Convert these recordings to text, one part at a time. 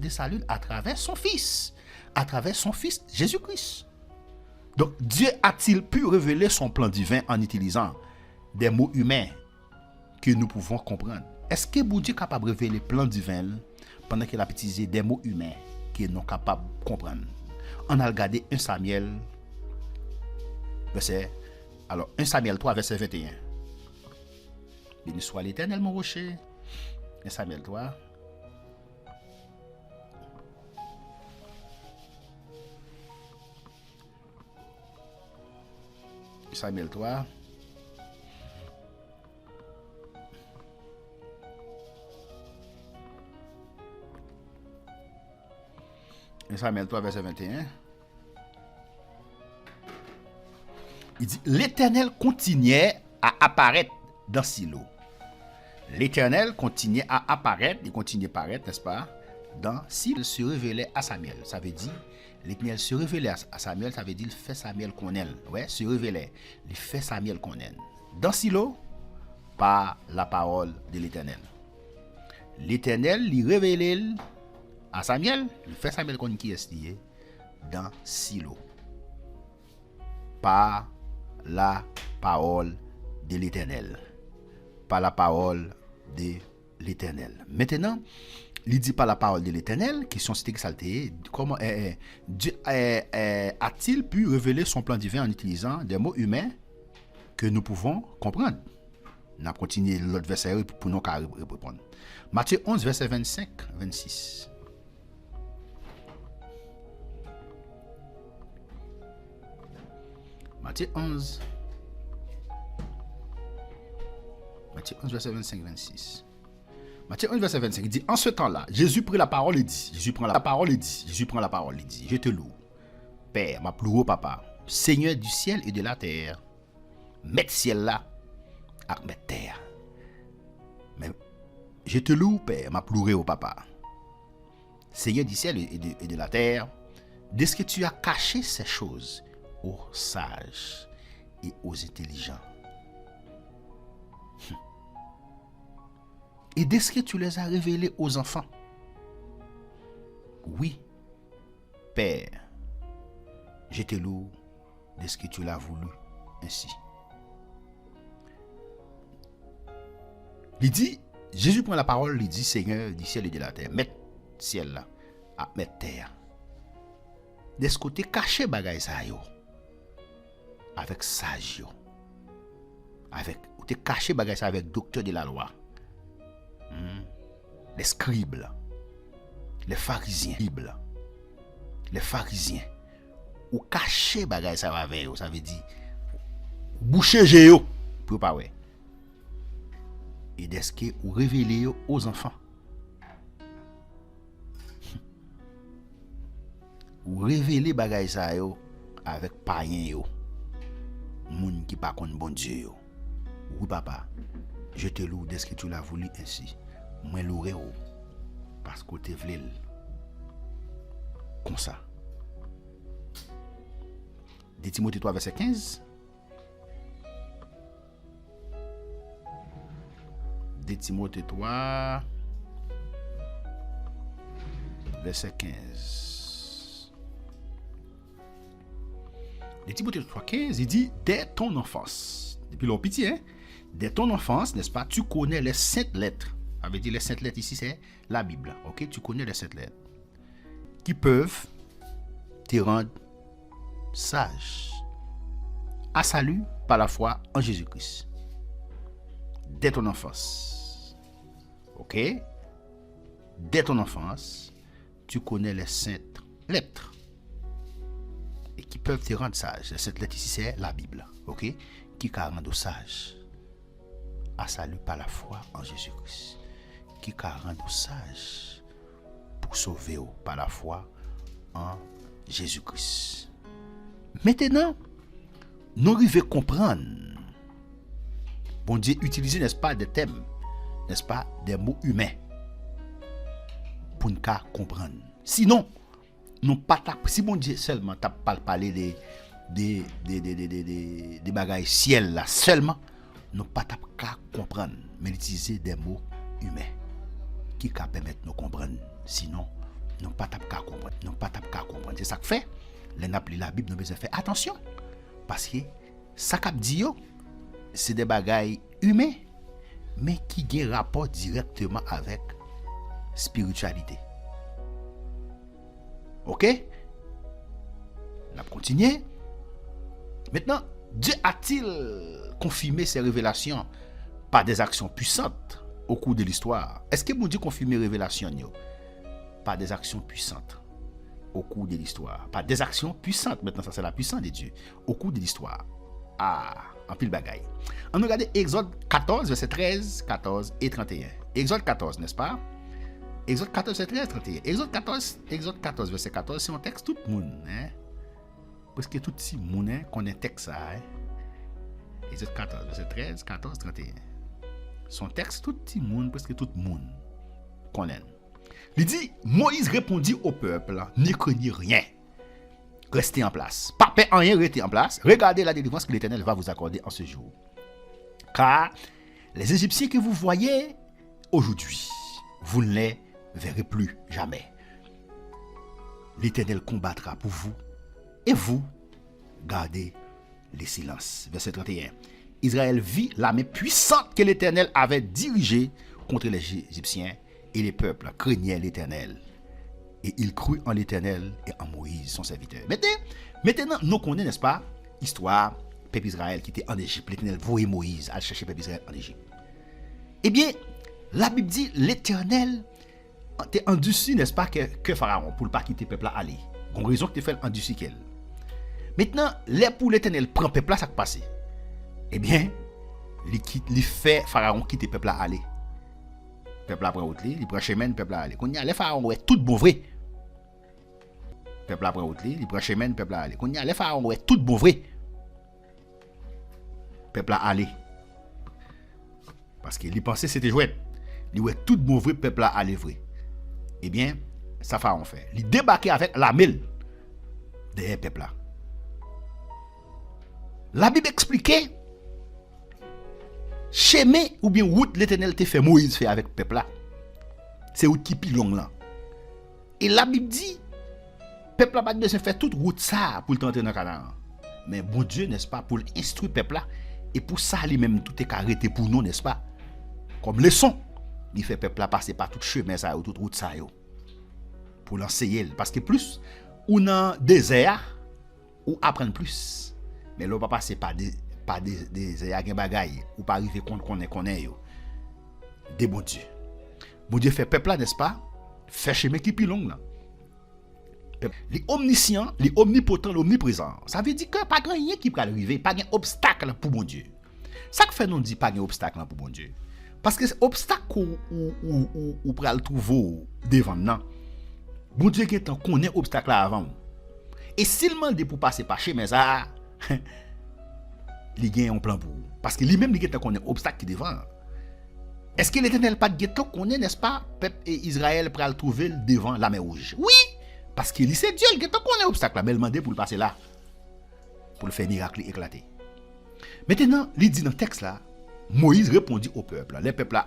de salut à travers son Fils Jésus-Christ. Donc, Dieu a-t-il pu révéler son plan divin en utilisant des mots humains que nous pouvons comprendre? Est-ce que Dieu est capable de révéler le plan divin pendant qu'il a utilisé des mots humains que nous sommes capables de comprendre? On a regardé 1 Samuel, verset 3, verset 21. Béni soit l'Éternel, mon rocher. 1 Samuel 3. Samuel 3. Samuel 3, verset 21. Il dit, l'Éternel continuait à apparaître dans Silo. L'Éternel continuait à apparaître, il continuait à apparaître, n'est-ce pas, dans Silo. Il se révélait à Samuel. Ça veut dire, l'Éternel se révélait à Samuel, ça veut dire, il fait Samuel connaître. Ouais, se révélait. Il fait Samuel connaître. Dans Silo, par la parole de l'Éternel. L'Éternel lui révélait à Samuel, il fait Samuel connaître qui est lié dans Silo. Par la parole de l'Éternel. Par la parole de l'Éternel. Maintenant, il dit par la parole de l'Éternel, qui sont cités exaltés, comment Dieu a-t-il pu révéler son plan divin en utilisant des mots humains que nous pouvons comprendre? On a continué l'autre verset pour nous répondre. Matthieu 11, verset 25-26. Matthieu 11, verset 25-26. Matthieu 11, verset 25, il dit, en ce temps-là, Jésus prit la parole et dit, Jésus prend la parole et dit, je te loue, Père, ma plus haut papa, Seigneur du ciel et de la terre, mettre ciel là, à mettre terre. Mais je te loue, Père, ma plus haut papa, Seigneur du ciel et de la terre, de ce que tu as caché ces choses aux sages et aux intelligents. Et dès que tu les as révélés aux enfants. Oui, Père, je te loue de ce que tu l'as voulu ainsi. Il dit, Jésus prend la parole, il dit, Seigneur du ciel et de la terre, mettre ciel là, à mettre terre. De ce côté, caché bagay sa yo, avec sage yo, avec, ou te caché bagay sa avec docteur de la loi. Les scribes, les pharisiens, ou cacher bagay ça va avec, ça veut dire boucher géo pour pas ouais. Et dès que ou révéler aux enfants, ou révéler bagay ça yo avec païen yo, moun qui pas connaît bon Dieu yo. Oui papa, je te loue dès que tu l'as voulu ainsi. Moi louer parce que tu veux comme ça. De Timothée 3 verset 15. De Timothée 3 verset 15. De Timothée 3 15, il dit dès ton enfance. Depuis l'on petit dès ton enfance, n'est-ce pas, tu connais les saintes lettres. Ça veut dire les saintes lettres ici, c'est la Bible. Ok, tu connais les saintes lettres qui peuvent te rendre sage à salut par la foi en Jésus-Christ. Dès ton enfance. Ok, dès ton enfance, tu connais les saintes lettres et qui peuvent te rendre sage. Les saintes lettres ici, c'est la Bible. Ok, qui peut rendre sage à salut par la foi en Jésus-Christ. Qui peut rendre sage pour sauver par la foi en Jésus-Christ. Maintenant, nous devons comprendre. Bon Dieu utilise, n'est-ce pas, des thèmes, n'est-ce pas, des mots humains pour nous comprendre. Sinon, nous pas si bon Dieu seulement t'a pas parler des bagages ciel là seulement, nous pas qu'à comprendre, mais utiliser des mots humains qui permettent de nous comprendre. Sinon, nous pas tap ka comprendre. Nous pas tap ka comprendre. C'est ça que fait. Les n'a pris la Bible, nous besoin faire attention. Parce que ça qu'a dit yo, c'est des bagailles humains, mais qui ont rapport directement avec spiritualité. Ok? On a continué. Maintenant, Dieu a-t-il confirmé ses révélations par des actions puissantes au cours de l'histoire? Est-ce que mon Dieu confirme les révélations par des actions puissantes au cours de l'histoire? Par des actions puissantes. Maintenant, ça c'est la puissance de Dieu au cours de l'histoire. Ah, en pile bagaille. On regarde Exode 14, verset 13, 14 et 31. Exode 14, n'est-ce pas? Exode 14, verset 13, 31. Exode 14, verset 14, c'est un texte tout le monde. Hein? Parce que tout le monde connaît texte ça. Hein? Exode 14, verset 13, 14, 31. Son texte, tout le monde, parce que tout le monde connaît. Il dit, Moïse répondit au peuple, ne craignez rien. Restez en place. Pas peur en rien, restez en place. Regardez la délivrance que l'Éternel va vous accorder en ce jour. Car les Égyptiens que vous voyez aujourd'hui, vous ne les verrez plus jamais. L'Éternel combattra pour vous et vous gardez le silence. Verset 31. Israël vit la main puissante que l'Éternel avait dirigée contre les Égyptiens et les peuples craignaient l'Éternel. Et il crut en l'Éternel et en Moïse, son serviteur. Maintenant, nous connaissons, n'est-ce pas, l'histoire peuple Israël qui était en Égypte. L'Éternel voyait Moïse à chercher peuple Israël en Égypte. Eh bien, la Bible dit l'Éternel était endurci, n'est-ce pas, que Pharaon, pour ne pas quitter le peuple à aller. Il y a une raison que tu fais endurci qu'elle. Maintenant, pour l'Éternel prend le peuple là, ça qui passe. Eh bien, il fait Pharaon quitter le peuple à aller. Le peuple après route, il prend chemin, le peuple à aller. Quand il y a les pharaons, ouais, tout bon vrai. Le peuple après route, il prend chemin, le peuple à aller. Quand il y a les pharaons, ouais, tout bon vrai. Le peuple à aller. Parce qu'il pensait que c'était jouet. Il ouais, tout bon vrai, le peuple à aller vrai. Eh bien, ça pharaon fait. Il débarquait avec la mêle derrière le peuple là. La Bible expliquait chemin ou bien route l'Éternel te fait Moïse fait avec le peuple là. C'est route qui plus longue là. Et la Bible dit peuple là pas besoin faire toute route ça pour tenter dans Canaan. Mais bon Dieu n'est-ce pas pour instruire peuple là et pour ça lui-même tout est arrêté pour nous n'est-ce pas? Comme leçon, il fait peuple là passer par tout chemin ça ou toute route ça yo. Pour l'enseigner parce que plus ou dans désert ou apprendre plus. Mais là on va passer par des yagin bagaille ou pas arriver qu'on connaît yo. Des bon Dieu. Bon Dieu fait peuple là n'est-ce pas? Fait chemin qui plus long là. Les omniscients, les omnipotents, l'omniprésent. Ça veut dire que pas grand rien qui peut arriver, pas grand obstacle pour bon Dieu. Ça que fait nous dit pas grand obstacle pour bon Dieu. Parce que obstacle ou pral trouver devant non. Bon Dieu qui est connaît obstacle là avant. Et s'il demande pour passer par chemin ça il gagne un plan pour vous. Parce que lui-même, il connaît obstacle qui devant. Est-ce que l'Éternel pas de connaît, n'est-ce pas, peuple et Israël pour le trouver devant la mer rouge? Oui, parce que c'est Dieu qui connaît obstacle là, mais il demande pour le passer là, pour le faire miracle éclater. Maintenant, il dit dans le texte là, Moïse répondit au peuple. Le peuple là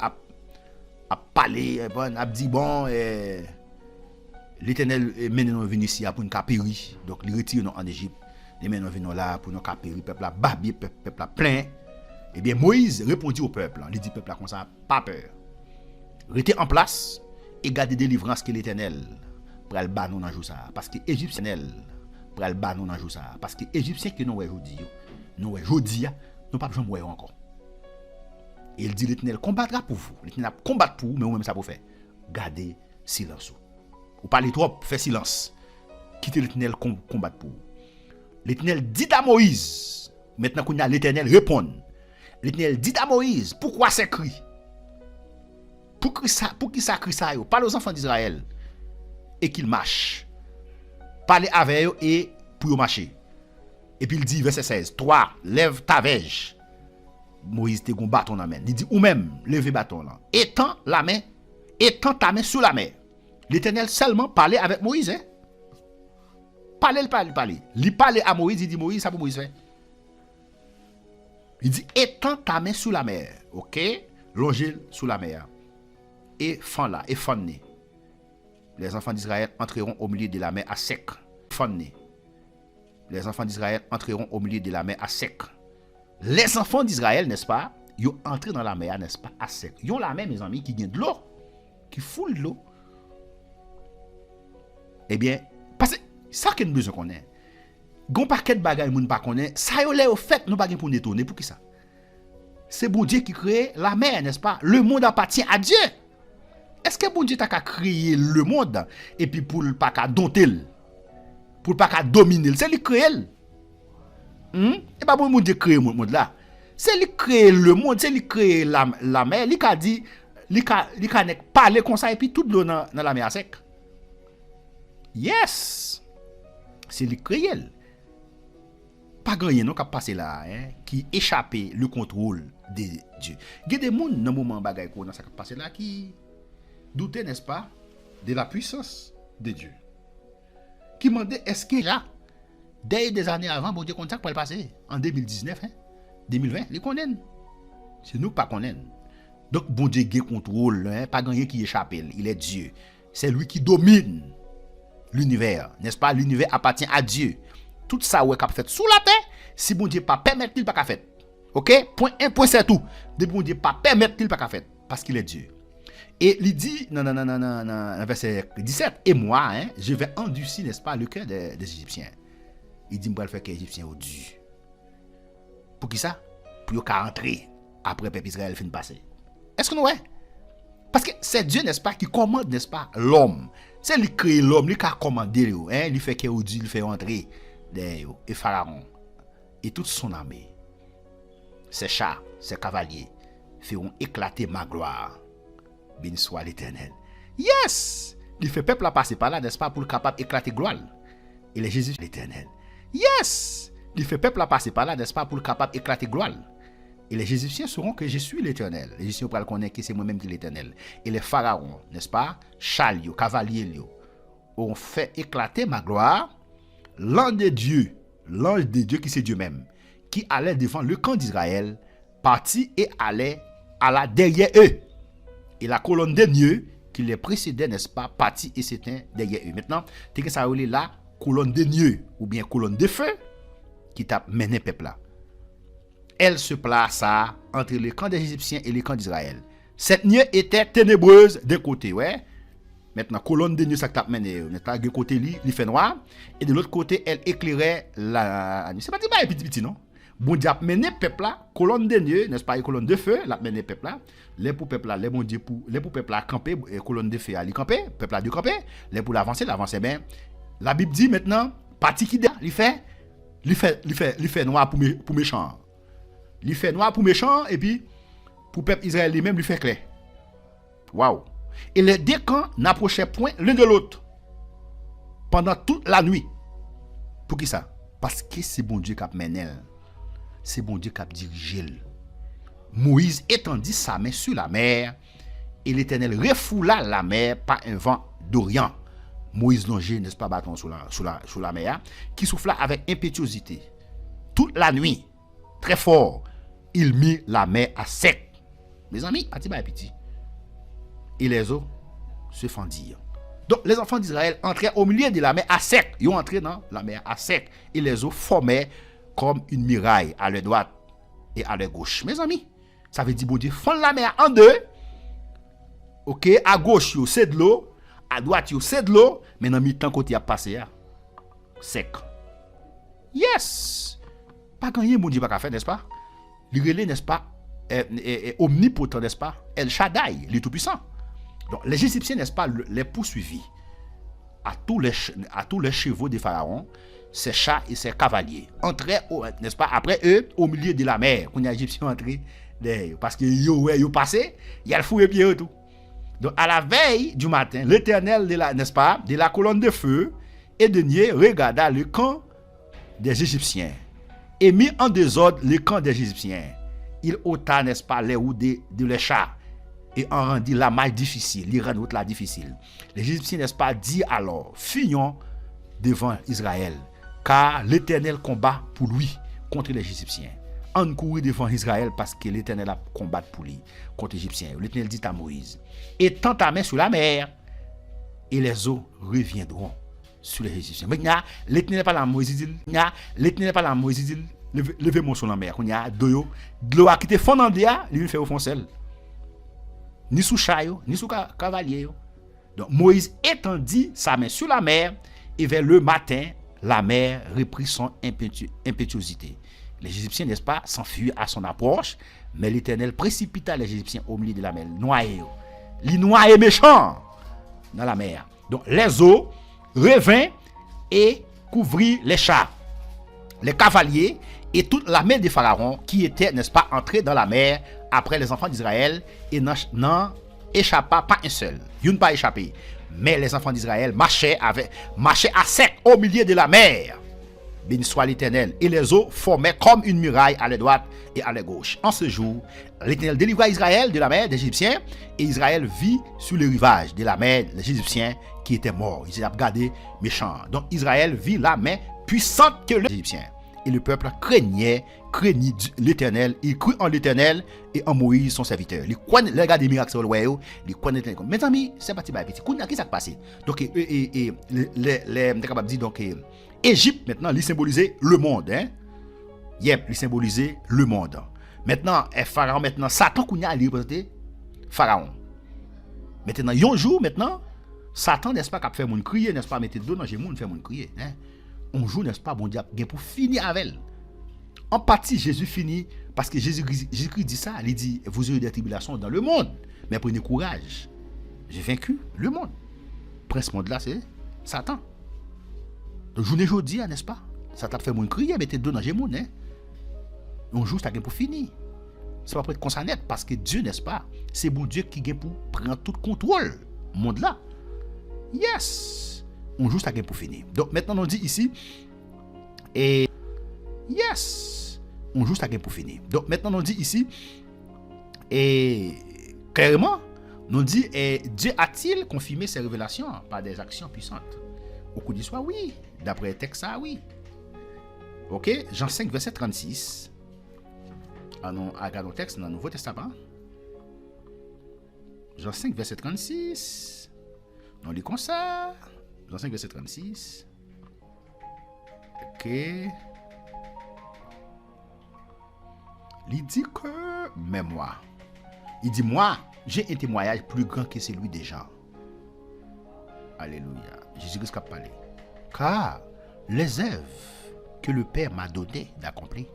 a parlé, a dit bon, l'Éternel mène nous venir ici pour nous périr, donc il retire nous en Égypte. Et maintenant venons là pour nous capérir peuple là babier peuple là plein. Eh bien Moïse répondit au peuple, il dit peuple là comme ça pas peur. Restez en place et gardez délivrance que l'Éternel pour le ba nous dans jour ça parce que égyptien pour le ba nous dans jour ça parce que égyptien que nous aujourd'hui nous pas jamais voir encore. Et il dit l'Éternel combattra pour vous. L'Éternel combattre pour vous mais vous même ça pour faire. Gardez silence. Ou parlez trop, faites silence. Quittez l'Éternel combattre pour vous. L'Éternel dit à Moïse, maintenant qu'on a l'Éternel répond. L'Éternel dit à Moïse, pourquoi ces cris? Pour qui ça crie ça? Parle aux enfants d'Israël et qu'ils marchent. Parlez avec eux et pour eux marcher. Et puis il dit, verset 16, toi, lève ta verge. Moïse te gon bâton dans la main. Il dit, ou même, levez bâton là. Étends ta main sous la mer. L'Éternel seulement parlait avec Moïse, hein? Parler. Il parlait à Moïse, il dit Moïse, ça pour Moïse fait. Il dit étends ta main sous la mer, ok? Longez sous la mer. Et fends là, et fends-né. les enfants d'Israël entreront au milieu de la mer à sec. Les enfants d'Israël entreront au milieu de la mer à sec. Les enfants d'Israël, n'est-ce pas, ils ont entré dans la mer, n'est-ce pas, à sec. Ils ont la mer, mes amis, qui gagne de l'eau, qui foule de l'eau. Eh bien, parce que ça que nous besoin qu'on ait. Gon paquet de bagages moun pas connaît, ça yo lè au fait nous pas pour détourner pour qui ça? C'est bon Dieu qui crée la mer, n'est-ce pas? Le monde appartient à Dieu. Est-ce que bon Dieu t'a créé le monde et puis pour pas qu'à dompter, pour pas qu'à dominer, c'est lui créer. Et pas bon Dieu créer le monde là. C'est lui créer le monde, c'est lui créer la mer, lui a dit lui a parler comme ça et puis tout l'eau dans la mer sec. Yes. C'est lui créer. Pas grand yon qui passé là qui échappé le contrôle de Dieu. Il y a des gens dans moment bagay ko dans ça qui passé là qui doutaient, n'est-ce pas, de la puissance de Dieu. Qui demandait est-ce que là dès des années avant bon Dieu comme ça pour le passer en 2019 2020, les connaît. C'est nous pas connaît. Donc bon Dieu a contrôle, pas grand qui échappe, il est Dieu. C'est lui qui domine l'univers, n'est-ce pas? L'univers appartient à Dieu. Tout ça ouais qu'a fait sous la terre, si bon Dieu pas permettre il pas qu'a fait. OK? Point 1 point c'est tout. De bon Dieu pas permettre il pas qu'a fait parce qu'il est Dieu. Et il dit non verset 17 et moi je vais endurcir, n'est-ce pas, le cœur des Égyptiens. Il dit m'va faire que les Égyptiens au dur. Pour qui ça? Pour qu'ils rentrer après peuple Israël fin passer. Est-ce que nous ouais? Parce que c'est Dieu, n'est-ce pas, qui commande, n'est-ce pas, l'homme. C'est lui qui crée l'homme, lui qui a commandé, lui fait qu'il dur, lui fait entrer et Pharaon et toute son armée, ses chars, ses cavaliers feront éclater ma gloire. Béni soit l'Éternel. Yes! Il fait peuple à passer par là, n'est-ce pas, pour le capable d'éclater gloire. Et les Jésus l'Éternel. Yes! Il fait peuple à passer par là, n'est-ce pas, pour le capable d'éclater gloire. Et les Égyptiens sauront que je suis l'Éternel. Les Égyptiens pourront connaître que c'est moi-même qui l'Éternel. Et les pharaons, n'est-ce pas, chalios, cavaliers, ont fait éclater ma gloire. L'ange de Dieu qui c'est Dieu même, qui allait devant le camp d'Israël, partit et allait à la derrière eux. Et la colonne de Dieu qui les précédait, n'est-ce pas, partit et s'éteint derrière eux. Maintenant, tu que ça relève la colonne de Dieu ou bien colonne de feu qui t'a mené peuple là. Elle se plaça entre le camp des Égyptiens et le camp d'Israël. Cette nuit était ténébreuse d'un côté, ouais. Maintenant, colonne de nuit, ça t'a mené. De côté, il fait noir. Et de l'autre côté, elle éclairait la nuit. C'est pas petit, non? Bon Dieu a mené peuple là, colonne de nuit, n'est-ce pas, et colonne de feu, l'a mené peuple là. Les pour peuple là, les bon Dieu pour les pour peuple là camper, colonne de feu à camper, peuple là de camper. Les pour l'avancer bien. La Bible dit maintenant, parti qui il fait noir pour méchant. Il fait noir pour méchant et puis pour peuple Israël lui-même, il fait clair. Waouh! Et les deux camps n'approchaient point l'un de l'autre pendant toute la nuit. Pour qui ça? Parce que c'est bon Dieu qui a mené. C'est bon Dieu qui a dirigé. Moïse étendit sa main sur la mer et l'Éternel refoula la mer par un vent d'Orient. Moïse longeait, n'est-ce pas, bâton sur la mer, qui souffla avec impétuosité. Toute la nuit, très fort, il mit la mer à sec. Mes amis, à petit. Et les eaux se fendirent. Donc les enfants d'Israël entraient au milieu de la mer à sec. Ils ont entré dans la mer à sec. Et les eaux formaient comme une muraille à leur droite et à leur gauche. Mes amis, ça veut dire, bon Dieu, fond la mer en deux. Ok, à gauche, c'est de l'eau. À droite, c'est de l'eau. Mais dans le mi-temps, côté a passé, sec. Yes! Pas gagné, bon Dieu, pas qu'à faire, n'est-ce pas? Il relais, n'est-ce pas? Omnipotent, n'est-ce pas? El Shaddai, le Tout-Puissant. Donc, les Égyptiens, n'est-ce pas, les poursuivis à tous les chevaux des pharaons, ses chats et ses cavaliers. Entraient, n'est-ce pas, après eux, au milieu de la mer. Quand les Égyptiens entraient, parce que ils passé, il y a le fou et pied et tout. Donc, à la veille du matin, l'Éternel, n'est-ce pas, de la colonne de feu et de nuée regarda le camp des Égyptiens et mit en désordre le camp des Égyptiens. Il ôta, n'est-ce pas, les roues de les chats et en rendit la marche difficile, il rend la difficile. Les Égyptiens, n'est-ce pas, dit alors, fuyons devant Israël, car l'Éternel combat pour lui contre les Égyptiens. On courit devant Israël parce que l'Éternel a combattu pour lui contre les Égyptiens. L'Éternel dit à Moïse, étends ta main sur la mer et les eaux reviendront sur les Égyptiens. Maintenant, l'Éternel parle à Moïse, l'Éternel parle à Moïse, levez mon son en mer. Il y a de l'eau qui te fond dans dia, il fait au fond sel. Ni sous chayo, ni sous cavalier. Donc Moïse étendit sa main sur la mer et vers le matin, la mer reprit son impétuosité. Les Égyptiens, n'est-ce pas, s'enfuirent à son approche, mais l'Éternel précipita les Égyptiens au milieu de la mer, noyés. Les noyés méchants dans la mer. Donc les eaux revinrent et couvrirent les chars, les cavaliers et toute la mer des pharaons qui étaient, n'est-ce pas, entrés dans la mer après les enfants d'Israël et n'en échappa pas un seul. Ils n'ont pas échappé. Mais les enfants d'Israël marchaient à sec au milieu de la mer. Béni soit l'Éternel. Et les eaux formaient comme une muraille à la droite et à la gauche. En ce jour, l'Éternel délivra Israël de la mer des Égyptiens, et Israël vit sur le rivage de la mer des Égyptiens qui étaient morts. Ils étaient regardés méchants. Donc Israël vit la main puissante que les Égyptiens. Et le peuple craignit l'Éternel. Il crut en l'Éternel et en Moïse son serviteur. Les gars des miracles sur le royaume, les connaissent. Mes amis, c'est parti par petit. Qu'est-ce qui s'est passé? Donc Égypte maintenant, il symbolisait le monde, hein? Yep, il symbolisait le monde. Maintenant, Pharaon maintenant, Satan qu'on a représenté Pharaon. Maintenant, un jour maintenant, Satan n'est-ce pas qui fait mon crier, n'est-ce pas, mettre deux dans les monde fait mon crier, hein? Un jour, n'est-ce pas, bon Dieu, pour finir avec elle. En partie, Jésus finit, parce que Jésus-Christ dit ça, il dit, vous aurez des tribulations dans le monde, mais prenez courage. J'ai vaincu le monde. Prince monde là, c'est Satan. Donc, journée aujourd'hui, n'est-ce pas? Ça t'a fait mon crier, mettez deux dans les monde, hein? Un jour, ça pour finir. Ça va pas être comme ça net, parce que Dieu, n'est-ce pas, c'est bon Dieu qui vient pour prendre tout contrôle monde là. Yes! Un jour, ça vient pour finir. Donc maintenant, on dit ici, et yes! Un jour, ça vient pour finir. Donc maintenant, on dit ici, et clairement, on dit, et Dieu a-t-il confirmé ses révélations par des actions puissantes? Au cours d'histoire, oui. D'après le texte, ça, oui. Ok? Jean 5, verset 36. Regardons le texte dans le Nouveau Testament. Jean 5, verset 36. On lit comme ça. Jean 5, verset 36. Ok. Il dit que, mais moi. Il dit, moi, j'ai un témoignage plus grand que celui des gens. Alléluia. Jésus-Christ a parlé. Car les œuvres que le Père m'a donné d'accomplir,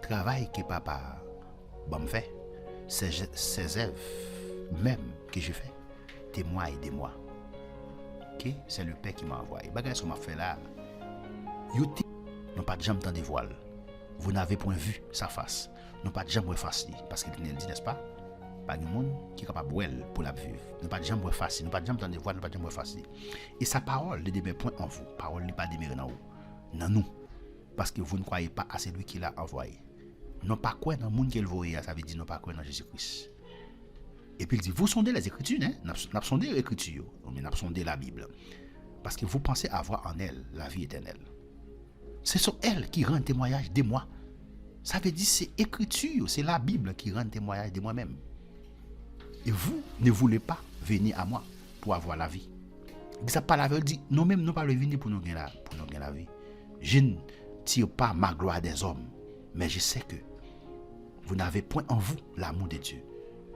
travail que papa me fait, ces œuvres même que je fais, témoignent de moi. Ok? C'est le Père qui m'a envoyé. Bagay ce que m'a fait là, non pas de jamais dans des voiles. Vous n'avez point vu sa face. Non pas de jamais face parce qu'il dit, n'est-ce pas? Pas de monde qui est capable pour la vivre. Non pas de jamais face, non pas de jamais dans des voiles, non pas de jamais face. Et sa parole ne demeure point en vous. Parole n'est pas demeurée dans vous. Dans nous. Parce que vous ne croyez pas à celui qui l'a envoyé. Non pas quoi dans le monde qu'il voyait, ça veut dire non pas quoi dans Jésus-Christ. Et puis il dit, vous sondez les Écritures, hein? N'a sondé les Écritures, mais n'a sondé la Bible. Parce que vous pensez avoir en elle la vie éternelle. C'est sur elle qui rend témoignage de moi. Ça veut dire c'est Écriture, c'est la Bible qui rend témoignage de moi-même. Et vous ne voulez pas venir à moi pour avoir la vie. Ça pas la vie, dit, nous-mêmes nous pas venir pour nous gagner la vie. Je ne tire pas ma gloire des hommes, mais je sais que vous n'avez point en vous l'amour de Dieu.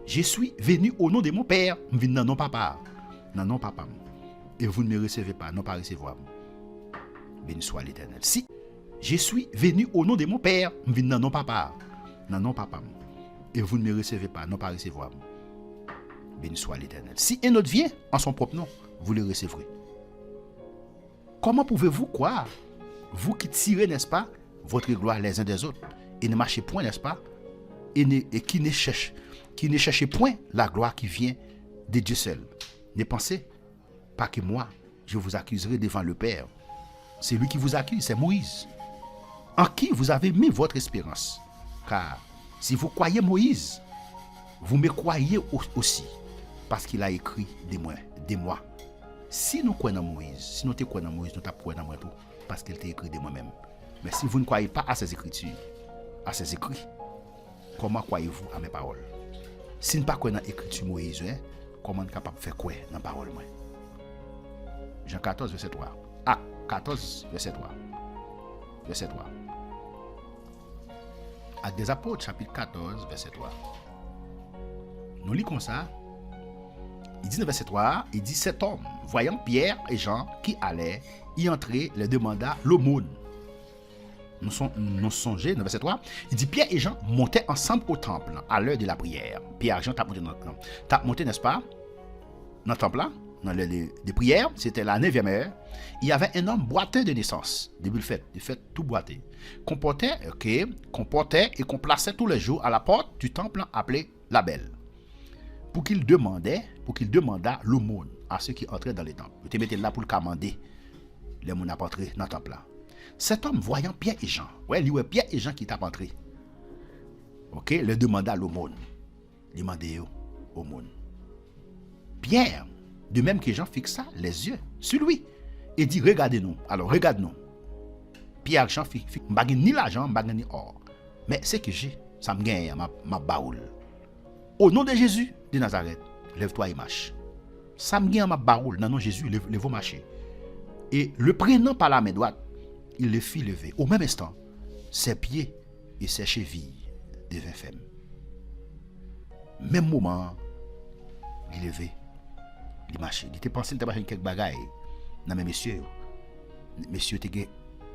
Je suis venu au nom de mon Père, je viens dans non papa. Non papa. Et vous ne me recevez pas, non pas recevoir. Béni soit l'Éternel. Si je suis venu au nom de mon Père, je viens dans non papa. Non papa. Et vous ne me recevez pas, non pas recevoir. Béni soit l'Éternel. Si un autre vient en son propre nom, vous le recevrez. Comment pouvez-vous croire, vous qui tirez, n'est-ce pas, votre gloire les uns des autres, et ne marchez point, n'est-ce pas, et qui ne cherchez point la gloire qui vient de Dieu seul. Ne pensez pas que moi, je vous accuserai devant le Père. C'est lui qui vous accuse, c'est Moïse, en qui vous avez mis votre espérance. Car si vous croyez Moïse, vous me croyez aussi, parce qu'il a écrit de moi. Si nous croyons Moïse, si nous te croyons Moïse, nous t'apprenons dans moi tout, parce qu'il t'a écrit de moi-même. Mais si vous ne croyez pas à ces écritures, à ces écrits, comment croyez-vous à mes paroles? Si nous ne croyons pas dans l'écriture Moïse, comment capable faire quoi dans la parole moi. Jean 14 verset 3. Acte 14 verset 3. Verset 3. Actes des apôtres chapitre 14 verset 3. Nous lisons comme ça. Il dit dans verset 3, il dit cet homme, voyant Pierre et Jean qui allaient y entrer, les demanda l'aumône. Nous songeons dans verset 3, il dit Pierre et Jean montaient ensemble au temple à l'heure de la prière. Pierre et Jean t'as monté, n'est-ce pas, dans le temple là, dans l'heure de prière, c'était la 9e heure. Il y avait un homme boiteux de naissance, début de fête tout boité, qu'on portait et qu'on plaçait tous les jours à la porte du temple appelé la Belle. Pour qu'il demanda l'aumône à ceux qui entraient dans les temples. Il te mettait là pour le commander. Les gens n'ont entré dans le temple là. Cet homme voyant Pierre et Jean, Pierre et Jean qui t'ont entré. OK, le demanda l'aumône. Demandez l'aumône. Pierre, de même que Jean, fixa les yeux sur lui et dit regardez-nous. Alors regarde-nous. Pierre et Jean fixa ni l'argent, ni or. Mais c'est que j'ai, ça me gagne ma baoule. Au nom de Jésus de Nazareth, lève-toi et marche. Ça me gagne ma baoule, dans le nom de Jésus, lève-vous marcher. Et le prenant par la main droite, il le fit lever. Au même instant, ses pieds et ses chevilles devinrent fermes. Même moment, il levé, il marchait. Il était pensé qu'il était quelques bagailles. Non mais messieurs, c'était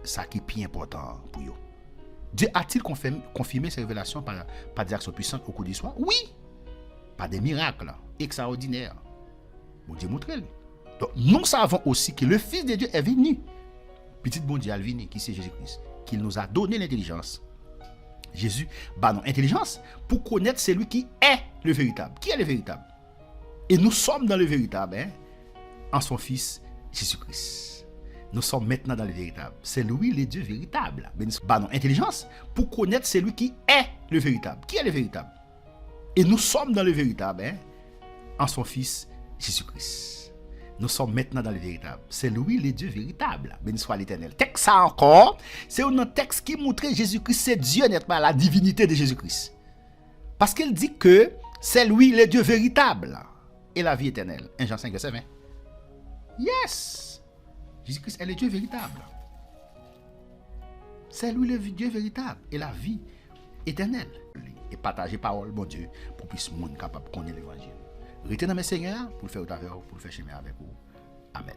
ça qui est plus important pour eux. Dieu a-t-il confirmé ces révélations par des actions puissantes au cours de l'histoire? Oui, par des miracles extraordinaires. Bon Dieu montre. Donc nous savons aussi que le Fils de Dieu est venu. Petit bon Dieu est venu, qui c'est Jésus-Christ, qu'il nous a donné l'intelligence. Jésus, non, intelligence pour connaître celui qui est le véritable. Qui est le véritable? Et nous sommes dans le véritable, en son Fils Jésus-Christ. Nous sommes maintenant dans le véritable. C'est lui le Dieu véritable. Non, intelligence pour connaître celui qui est le véritable. Qui est le véritable? Et nous sommes dans le véritable, en son Fils Jésus-Christ. Nous sommes maintenant dans le véritable. C'est lui le Dieu véritable. Béni soit l'Éternel. Texte ça encore, c'est un texte qui montre Jésus-Christ, c'est Dieu, n'est-ce pas, la divinité de Jésus-Christ. Parce qu'il dit que c'est lui le Dieu véritable et la vie éternelle. 1 Jean 5, verset 20. Yes! Jésus-Christ est le Dieu véritable. C'est lui le Dieu véritable et la vie éternelle. Et partager parole, bon Dieu, pour que le monde capable de connaître l'évangile. Restez dans mes seigneurs pour le faire au travers, pour le faire chemin avec vous. Amen.